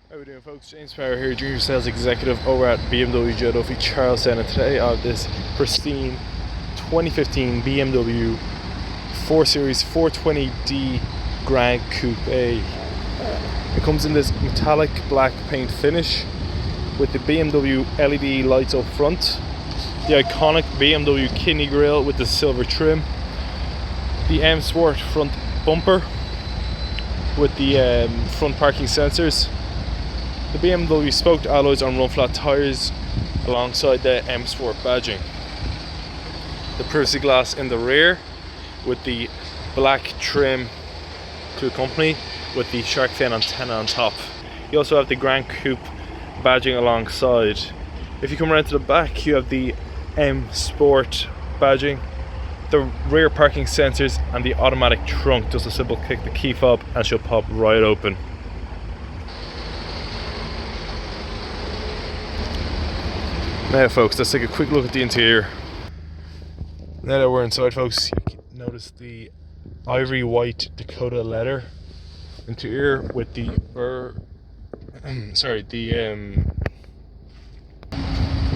How we doing, folks? James Power here, Junior Sales Executive over at BMW Joe Duffy Charlestown, and today I have this pristine 2015 BMW 4 Series 420D Gran Coupe. It comes in this metallic black paint finish with the BMW LED lights up front, the iconic BMW kidney grille with the silver trim, the M Sport front bumper with the front parking sensors, the BMW spoked alloys on run flat tyres alongside the M Sport badging, the privacy glass in the rear with the black trim to accompany with the shark fin antenna on top. You also have the Gran Coupe badging alongside. If you come around to the back, you have the M Sport badging, the rear parking sensors and the automatic trunk. Just a simple click the key fob and she'll pop right open. Now folks, let's take a quick look at the interior. Now that we're inside, folks, you can notice the ivory white Dakota leather interior with the